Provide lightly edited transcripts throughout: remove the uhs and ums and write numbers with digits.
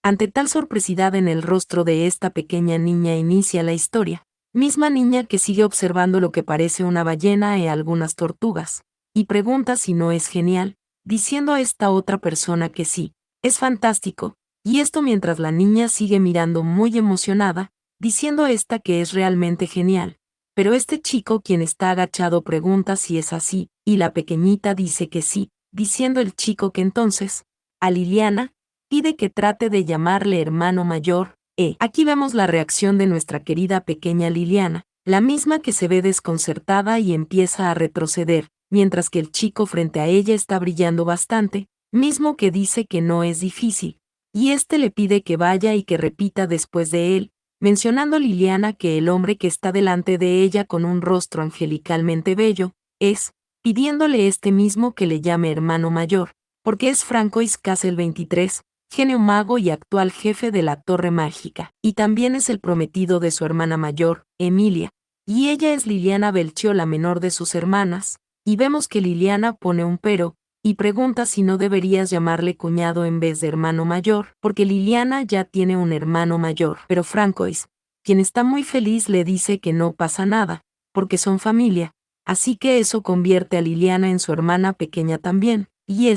Ante tal sorpresidad en el rostro de esta pequeña niña inicia la historia. Misma niña que sigue observando lo que parece una ballena y algunas tortugas, y pregunta si no es genial, diciendo a esta otra persona que sí, es fantástico, y esto mientras la niña sigue mirando muy emocionada, diciendo a esta que es realmente genial. Pero este chico quien está agachado pregunta si es así, y la pequeñita dice que sí, diciendo el chico que entonces, a Liliana, pide que trate de llamarle hermano mayor. Aquí vemos la reacción de nuestra querida pequeña Liliana, la misma que se ve desconcertada y empieza a retroceder, mientras que el chico frente a ella está brillando bastante, mismo que dice que no es difícil, y este le pide que vaya y que repita después de él, mencionando Liliana que el hombre que está delante de ella con un rostro angelicalmente bello, pidiéndole este mismo que le llame hermano mayor, porque es Francois Castle 23, genio mago y actual jefe de la Torre Mágica, y también es el prometido de su hermana mayor, Emilia, y ella es Liliana Belchio, la menor de sus hermanas, y vemos que Liliana pone un pero, y pregunta si no deberías llamarle cuñado en vez de hermano mayor, porque Liliana ya tiene un hermano mayor, pero Francois, quien está muy feliz, le dice que no pasa nada, porque son familia, así que eso convierte a Liliana en su hermana pequeña también, y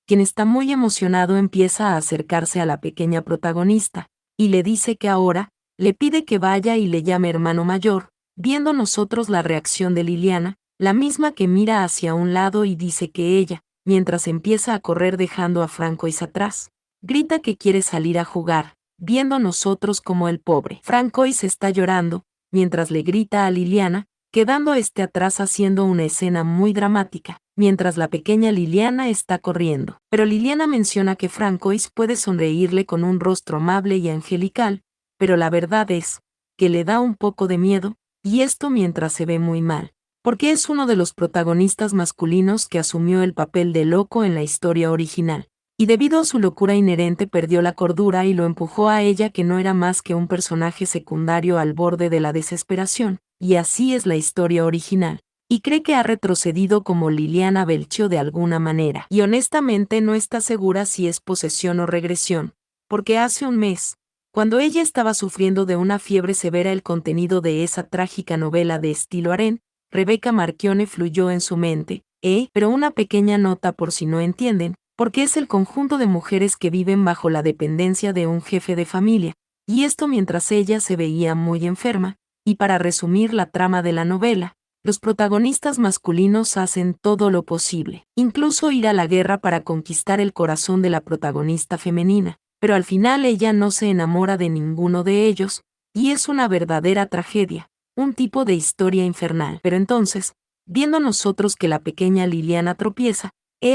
quien está muy emocionado, empieza a acercarse a la pequeña protagonista, y le dice que ahora, le pide que vaya y le llame hermano mayor, viendo nosotros la reacción de Liliana, la misma que mira hacia un lado y dice que ella, mientras empieza a correr dejando a Francois atrás, grita que quiere salir a jugar, viendo nosotros como el pobre Francois está llorando, mientras le grita a Liliana, quedando atrás haciendo una escena muy dramática, mientras la pequeña Liliana está corriendo. Pero Liliana menciona que Francois puede sonreírle con un rostro amable y angelical, pero la verdad es que le da un poco de miedo, y esto mientras se ve muy mal, porque es uno de los protagonistas masculinos que asumió el papel de loco en la historia original, y debido a su locura inherente perdió la cordura y lo empujó a ella, que no era más que un personaje secundario al borde de la desesperación, y así es la historia original. Y cree que ha retrocedido como Liliana Belchio de alguna manera, y honestamente no está segura si es posesión o regresión, porque hace un mes, cuando ella estaba sufriendo de una fiebre severa, el contenido de esa trágica novela de estilo harén, Rebecca Marchione fluyó en su mente, pero una pequeña nota por si no entienden, porque es el conjunto de mujeres que viven bajo la dependencia de un jefe de familia, y esto mientras ella se veía muy enferma, y para resumir la trama de la novela, los protagonistas masculinos hacen todo lo posible, incluso ir a la guerra para conquistar el corazón de la protagonista femenina, pero al final ella no se enamora de ninguno de ellos, y es una verdadera tragedia, un tipo de historia infernal. Pero entonces, viendo nosotros que la pequeña Liliana tropieza,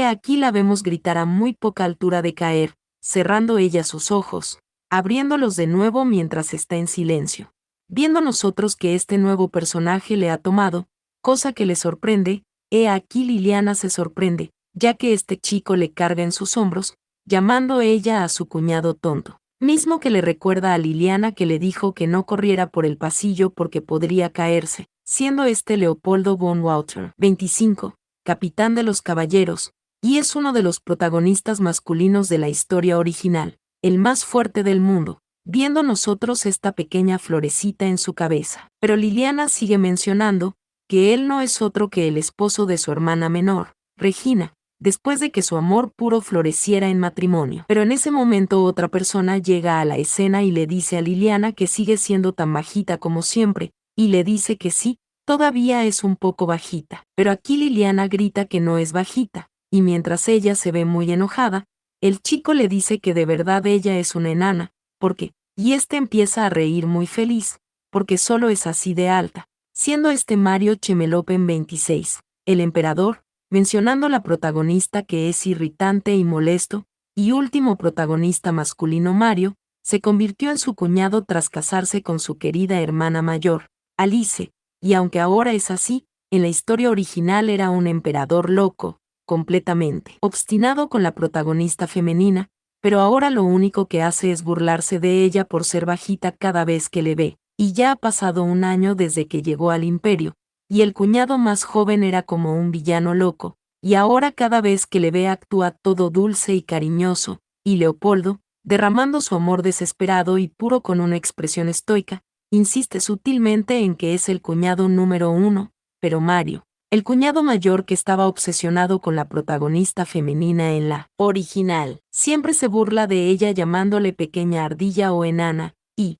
aquí la vemos gritar a muy poca altura de caer, cerrando ella sus ojos, abriéndolos de nuevo mientras está en silencio. Viendo nosotros que este nuevo personaje le ha tomado, cosa que le sorprende, aquí Liliana se sorprende, ya que este chico le carga en sus hombros, llamando ella a su cuñado tonto, mismo que le recuerda a Liliana que le dijo que no corriera por el pasillo porque podría caerse, siendo Leopoldo von Walter, 25, capitán de los caballeros, y es uno de los protagonistas masculinos de la historia original, el más fuerte del mundo, viendo nosotros esta pequeña florecita en su cabeza. Pero Liliana sigue mencionando que él no es otro que el esposo de su hermana menor, Regina, después de que su amor puro floreciera en matrimonio. Pero en ese momento otra persona llega a la escena y le dice a Liliana que sigue siendo tan bajita como siempre, y le dice que sí, todavía es un poco bajita. Pero aquí Liliana grita que no es bajita, y mientras ella se ve muy enojada, el chico le dice que de verdad ella es una enana, porque, y empieza a reír muy feliz, porque solo es así de alta, siendo Mario Chemelopen 26, el emperador, mencionando la protagonista que es irritante y molesto, y último protagonista masculino Mario, se convirtió en su cuñado tras casarse con su querida hermana mayor, Alice, y aunque ahora es así, en la historia original era un emperador loco, completamente obstinado con la protagonista femenina, pero ahora lo único que hace es burlarse de ella por ser bajita cada vez que le ve, y ya ha pasado un año desde que llegó al imperio, y el cuñado más joven era como un villano loco, y ahora cada vez que le ve actúa todo dulce y cariñoso, y Leopoldo, derramando su amor desesperado y puro con una expresión estoica, insiste sutilmente en que es el cuñado número 1, pero Mario, el cuñado mayor que estaba obsesionado con la protagonista femenina en la original, siempre se burla de ella llamándole pequeña ardilla o enana, y,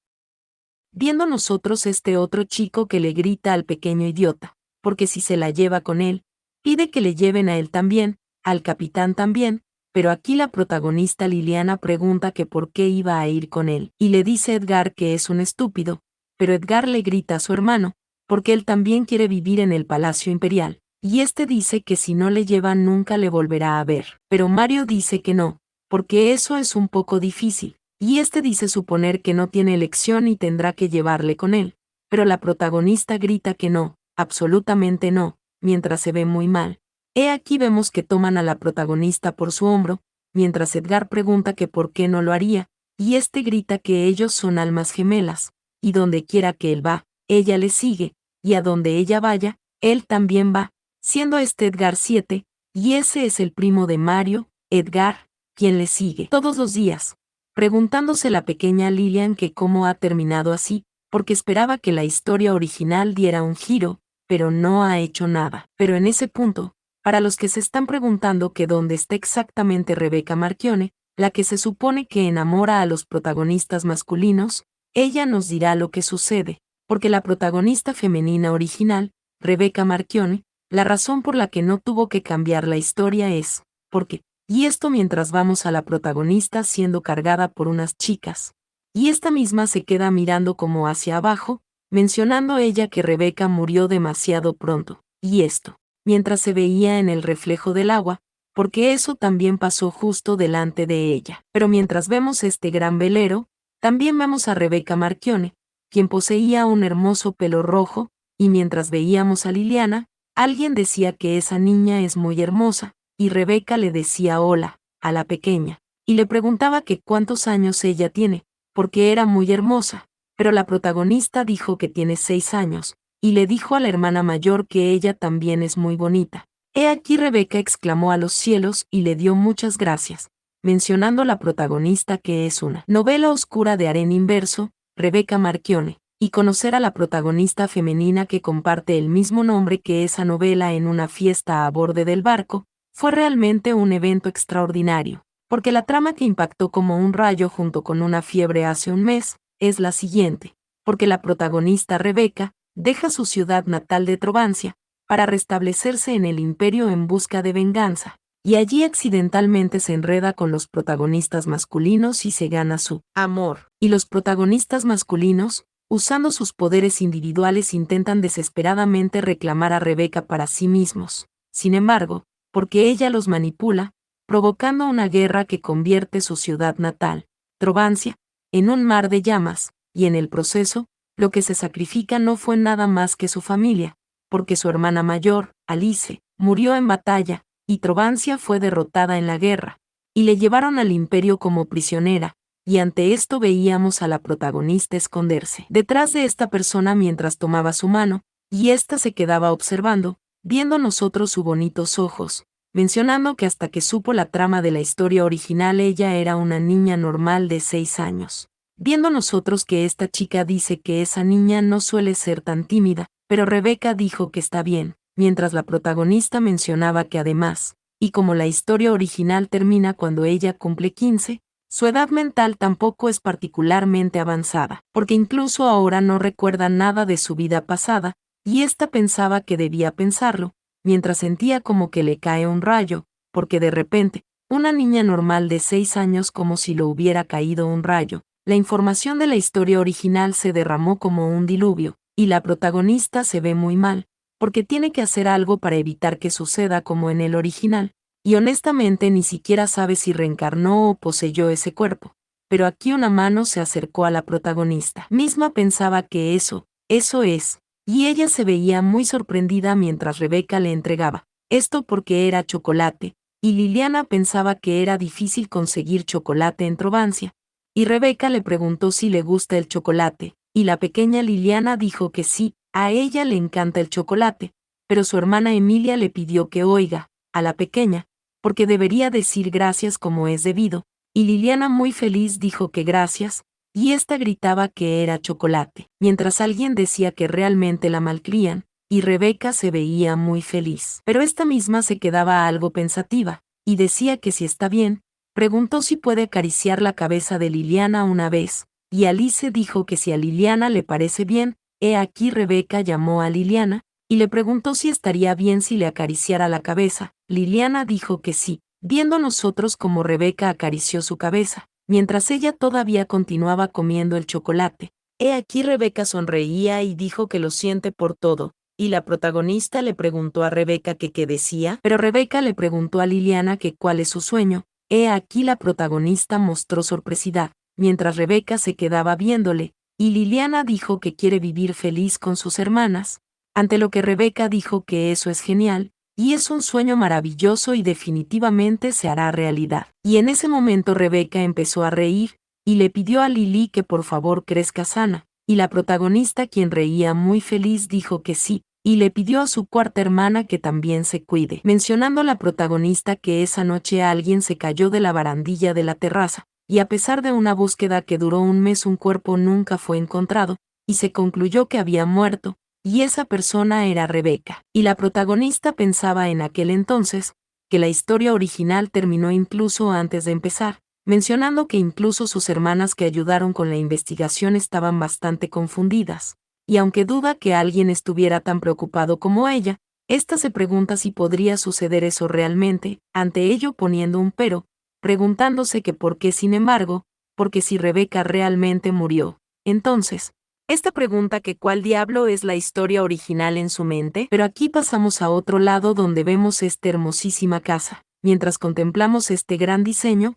viendo nosotros este otro chico que le grita al pequeño idiota, porque si se la lleva con él, pide que le lleven a él también, al capitán también, pero aquí la protagonista Liliana pregunta que por qué iba a ir con él, y le dice Edgar que es un estúpido, pero Edgar le grita a su hermano, porque él también quiere vivir en el Palacio Imperial, y este dice que si no le llevan nunca le volverá a ver, pero Mario dice que no, porque eso es un poco difícil, y este dice suponer que no tiene elección y tendrá que llevarle con él, pero la protagonista grita que no, absolutamente no, mientras se ve muy mal. He aquí vemos que toman a la protagonista por su hombro, mientras Edgar pregunta que por qué no lo haría, y este grita que ellos son almas gemelas, y donde quiera que él va, ella le sigue, y a donde ella vaya, él también va, siendo este Edgar 7, y ese es el primo de Mario, Edgar, quien le sigue todos los días, preguntándose la pequeña Lilian que cómo ha terminado así, porque esperaba que la historia original diera un giro, pero no ha hecho nada. Pero en ese punto, para los que se están preguntando que dónde está exactamente Rebecca Marchione, la que se supone que enamora a los protagonistas masculinos, ella nos dirá lo que sucede, porque la protagonista femenina original, Rebecca Marchione, la razón por la que no tuvo que cambiar la historia es, porque, y esto mientras vamos a la protagonista siendo cargada por unas chicas, y esta misma se queda mirando como hacia abajo, mencionando ella que Rebecca murió demasiado pronto, y esto, mientras se veía en el reflejo del agua, porque eso también pasó justo delante de ella. Pero mientras vemos este gran velero, también vemos a Rebecca Marchione, quien poseía un hermoso pelo rojo, y mientras veíamos a Liliana, alguien decía que esa niña es muy hermosa, y Rebecca le decía hola, a la pequeña, y le preguntaba que cuántos años ella tiene, porque era muy hermosa, pero la protagonista dijo que tiene 6 años, y le dijo a la hermana mayor que ella también es muy bonita. He aquí Rebeca exclamó a los cielos y le dio muchas gracias, mencionando a la protagonista que es una novela oscura de Aren Inverso, Rebecca Marchione, y conocer a la protagonista femenina que comparte el mismo nombre que esa novela en una fiesta a borde del barco, fue realmente un evento extraordinario, porque la trama que impactó como un rayo junto con una fiebre hace un mes, es la siguiente, porque la protagonista Rebecca, deja su ciudad natal de Trovancia, para restablecerse en el imperio en busca de venganza, y allí accidentalmente se enreda con los protagonistas masculinos y se gana su amor. Y los protagonistas masculinos, usando sus poderes individuales intentan desesperadamente reclamar a Rebecca para sí mismos. Sin embargo, porque ella los manipula, provocando una guerra que convierte su ciudad natal, Trovancia, en un mar de llamas, y en el proceso, lo que se sacrifica no fue nada más que su familia, porque su hermana mayor, Alice, murió en batalla, y Trovancia fue derrotada en la guerra, y le llevaron al imperio como prisionera, y ante esto veíamos a la protagonista esconderse detrás de esta persona mientras tomaba su mano, y ésta se quedaba observando, viendo nosotros sus bonitos ojos, mencionando que hasta que supo la trama de la historia original ella era una niña normal de 6 años. Viendo nosotros que esta chica dice que esa niña no suele ser tan tímida, pero Rebecca dijo que está bien, mientras la protagonista mencionaba que además, y como la historia original termina cuando ella cumple 15, su edad mental tampoco es particularmente avanzada, porque incluso ahora no recuerda nada de su vida pasada, y ésta pensaba que debía pensarlo, mientras sentía como que le cae un rayo, porque de repente, una niña normal de 6 años como si lo hubiera caído un rayo. La información de la historia original se derramó como un diluvio, y la protagonista se ve muy mal, porque tiene que hacer algo para evitar que suceda como en el original, y honestamente ni siquiera sabe si reencarnó o poseyó ese cuerpo. Pero aquí una mano se acercó a la protagonista. Misma pensaba que eso es, y ella se veía muy sorprendida mientras Rebecca le entregaba esto porque era chocolate, y Liliana pensaba que era difícil conseguir chocolate en Trovancia, y Rebecca le preguntó si le gusta el chocolate, y la pequeña Liliana dijo que sí, a ella le encanta el chocolate, pero su hermana Emilia le pidió que oiga a la pequeña, porque debería decir gracias como es debido, y Liliana muy feliz dijo que gracias, y ésta gritaba que era chocolate, mientras alguien decía que realmente la malcrían, y Rebeca se veía muy feliz. Pero esta misma se quedaba algo pensativa, y decía que si está bien, preguntó si puede acariciar la cabeza de Liliana una vez, y Alice dijo que si a Liliana le parece bien. Aquí Rebeca llamó a Liliana, y le preguntó si estaría bien si le acariciara la cabeza. Liliana dijo que sí, viendo nosotros cómo Rebeca acarició su cabeza, mientras ella todavía continuaba comiendo el chocolate. Aquí Rebeca sonreía y dijo que lo siente por todo, y la protagonista le preguntó a Rebeca que qué decía, pero Rebeca le preguntó a Liliana que cuál es su sueño. Aquí la protagonista mostró sorpresidad, mientras Rebeca se quedaba viéndole, y Liliana dijo que quiere vivir feliz con sus hermanas, ante lo que Rebeca dijo que eso es genial, y es un sueño maravilloso y definitivamente se hará realidad. Y en ese momento Rebeca empezó a reír, y le pidió a Lili que por favor crezca sana, y la protagonista, quien reía muy feliz, dijo que sí, y le pidió a su cuarta hermana que también se cuide, mencionando a la protagonista que esa noche alguien se cayó de la barandilla de la terraza, y a pesar de una búsqueda que duró un mes un cuerpo nunca fue encontrado, y se concluyó que había muerto, y esa persona era Rebeca. Y la protagonista pensaba en aquel entonces, que la historia original terminó incluso antes de empezar, mencionando que incluso sus hermanas que ayudaron con la investigación estaban bastante confundidas, y aunque duda que alguien estuviera tan preocupado como ella, ésta se pregunta si podría suceder eso realmente, ante ello poniendo un pero, preguntándose que por qué, sin embargo, porque si Rebeca realmente murió. Entonces, esta pregunta que cuál diablo es la historia original en su mente, pero aquí pasamos a otro lado donde vemos esta hermosísima casa. Mientras contemplamos este gran diseño,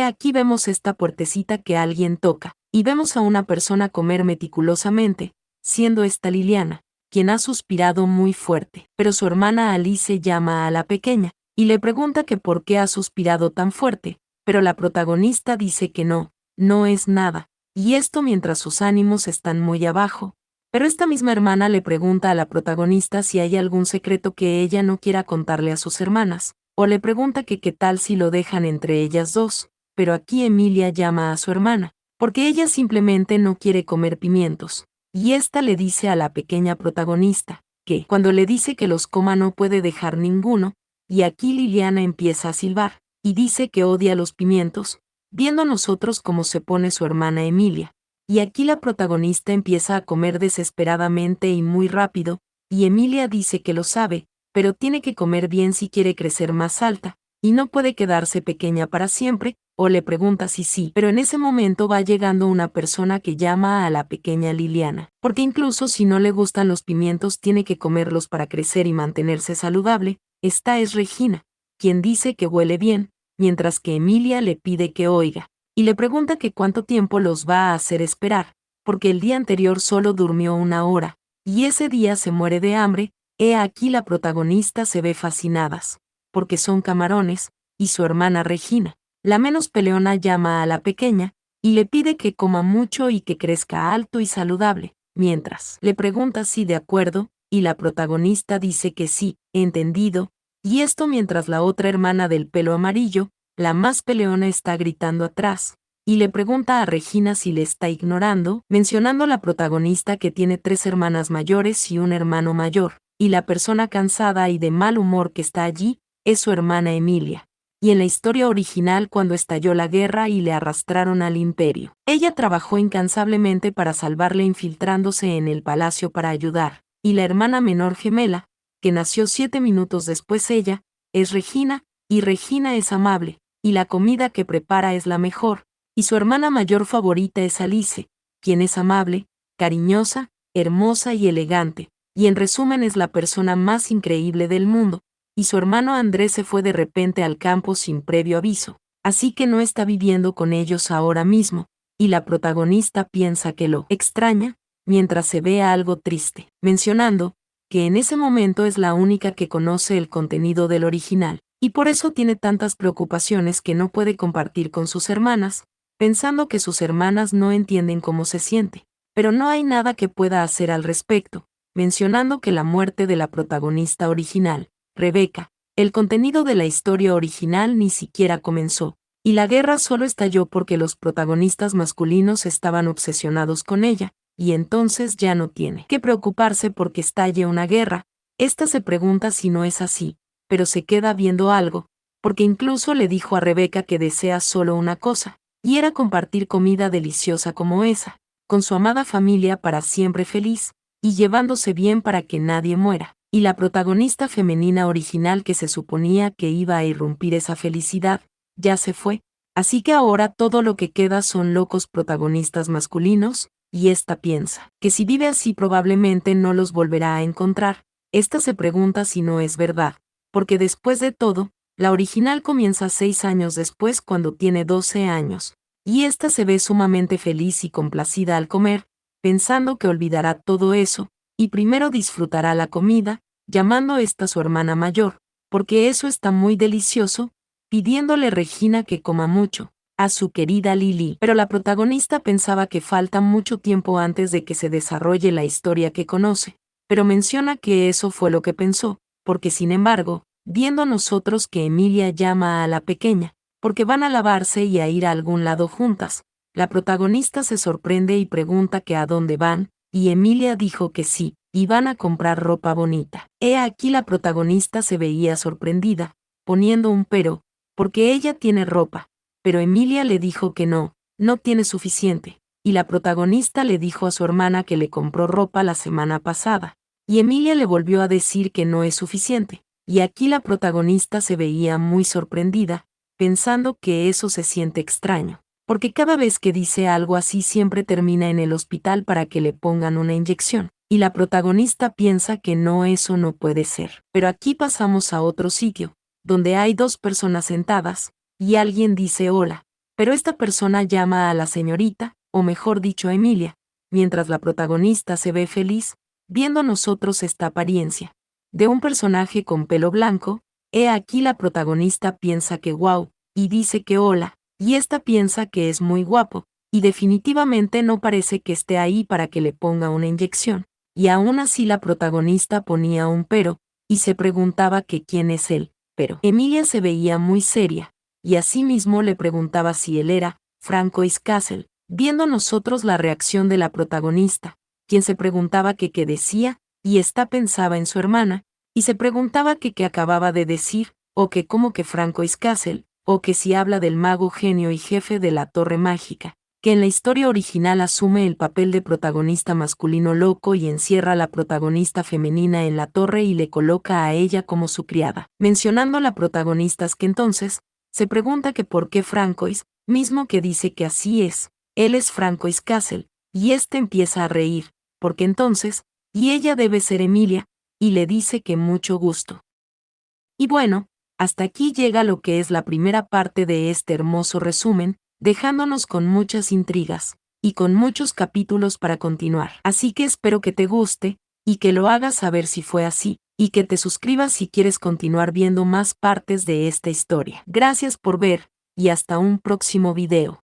aquí vemos esta puertecita que alguien toca, y vemos a una persona comer meticulosamente, siendo esta Liliana, quien ha suspirado muy fuerte, pero su hermana Alice llama a la pequeña, y le pregunta que por qué ha suspirado tan fuerte, pero la protagonista dice que no, no es nada, y esto mientras sus ánimos están muy abajo. Pero esta misma hermana le pregunta a la protagonista si hay algún secreto que ella no quiera contarle a sus hermanas, o le pregunta que qué tal si lo dejan entre ellas dos, pero aquí Emilia llama a su hermana, porque ella simplemente no quiere comer pimientos, y ésta le dice a la pequeña protagonista, que cuando le dice que los coma no puede dejar ninguno, y aquí Liliana empieza a silbar, y dice que odia los pimientos, viendo nosotros cómo se pone su hermana Emilia. Y aquí la protagonista empieza a comer desesperadamente y muy rápido, y Emilia dice que lo sabe, pero tiene que comer bien si quiere crecer más alta, y no puede quedarse pequeña para siempre, o le pregunta si sí, pero en ese momento va llegando una persona que llama a la pequeña Liliana, porque incluso si no le gustan los pimientos tiene que comerlos para crecer y mantenerse saludable. Esta es Regina, quien dice que huele bien, mientras que Emilia le pide que oiga, y le pregunta que cuánto tiempo los va a hacer esperar, porque el día anterior solo durmió una hora, y ese día se muere de hambre. Aquí la protagonista se ve fascinadas, porque son camarones, y su hermana Regina, la menos peleona, llama a la pequeña, y le pide que coma mucho y que crezca alto y saludable, mientras le pregunta si de acuerdo, y la protagonista dice que sí, entendido, y esto mientras la otra hermana del pelo amarillo, la más peleona, está gritando atrás, y le pregunta a Regina si le está ignorando, mencionando la protagonista que tiene 3 hermanas mayores y un hermano mayor, y la persona cansada y de mal humor que está allí, es su hermana Emilia. Y en la historia original, cuando estalló la guerra y le arrastraron al imperio, ella trabajó incansablemente para salvarle infiltrándose en el palacio para ayudar, y la hermana menor gemela, que nació 7 minutos después ella, es Regina, y Regina es amable, y la comida que prepara es la mejor, y su hermana mayor favorita es Alice, quien es amable, cariñosa, hermosa y elegante, y en resumen es la persona más increíble del mundo, y su hermano Andrés se fue de repente al campo sin previo aviso, así que no está viviendo con ellos ahora mismo, y la protagonista piensa que lo extraña, mientras se ve algo triste, mencionando que en ese momento es la única que conoce el contenido del original, y por eso tiene tantas preocupaciones que no puede compartir con sus hermanas, pensando que sus hermanas no entienden cómo se siente, pero no hay nada que pueda hacer al respecto, mencionando que la muerte de la protagonista original, Rebeca, el contenido de la historia original ni siquiera comenzó, Y la guerra solo estalló porque los protagonistas masculinos estaban obsesionados con ella, y entonces ya no tiene que preocuparse porque estalle una guerra. Esta se pregunta si no es así, pero se queda viendo algo, porque incluso le dijo a Rebeca que desea solo una cosa, y era compartir comida deliciosa como esa, con su amada familia para siempre feliz, y llevándose bien para que nadie muera. Y la protagonista femenina original que se suponía que iba a irrumpir esa felicidad, ya se fue, así que ahora todo lo que queda son locos protagonistas masculinos, y esta piensa que si vive así probablemente no los volverá a encontrar. Esta se pregunta si no es verdad, porque después de todo, la original comienza 6 años después cuando tiene 12 años, y esta se ve sumamente feliz y complacida al comer, pensando que olvidará todo eso, y primero disfrutará la comida, llamando esta su hermana mayor, porque eso está muy delicioso, pidiéndole Regina que coma mucho, a su querida Lily. Pero la protagonista pensaba que falta mucho tiempo antes de que se desarrolle la historia que conoce, pero menciona que eso fue lo que pensó, porque sin embargo, viendo nosotros que Emilia llama a la pequeña, porque van a lavarse y a ir a algún lado juntas, la protagonista se sorprende y pregunta que a dónde van, y Emilia dijo que sí, y van a comprar ropa bonita. He aquí la protagonista se veía sorprendida, poniendo un pero, porque ella tiene ropa, pero Emilia le dijo que no, no tiene suficiente, y la protagonista le dijo a su hermana que le compró ropa la semana pasada, y Emilia le volvió a decir que no es suficiente, y aquí la protagonista se veía muy sorprendida, pensando que eso se siente extraño, porque cada vez que dice algo así siempre termina en el hospital para que le pongan una inyección, y la protagonista piensa que no, eso no puede ser. Pero aquí pasamos a otro sitio, donde hay 2 personas sentadas, y alguien dice hola, pero esta persona llama a la señorita, o mejor dicho a Emilia, mientras la protagonista se ve feliz, viendo nosotros esta apariencia de un personaje con pelo blanco. He aquí la protagonista piensa que guau, y dice que hola, y esta piensa que es muy guapo, y definitivamente no parece que esté ahí para que le ponga una inyección, y aún así la protagonista ponía un pero, y se preguntaba que quién es él, pero Emilia se veía muy seria, y asimismo le preguntaba si él era Francois Castle, viendo nosotros la reacción de la protagonista, quien se preguntaba que qué decía, y esta pensaba en su hermana, y se preguntaba que qué acababa de decir, o que como que Francois Castle, o que si habla del mago genio y jefe de la Torre Mágica, que en la historia original asume el papel de protagonista masculino loco y encierra a la protagonista femenina en la torre y le coloca a ella como su criada. Mencionando a la protagonista que entonces, se pregunta que por qué Francois, mismo que dice que así es, él es Francois Castle, y este empieza a reír, porque entonces, y ella debe ser Emilia, y le dice que mucho gusto. Y bueno, hasta aquí llega lo que es la primera parte de este hermoso resumen, dejándonos con muchas intrigas, y con muchos capítulos para continuar. Así que espero que te guste, y que lo hagas saber si fue así, y que te suscribas si quieres continuar viendo más partes de esta historia. Gracias por ver, y hasta un próximo video.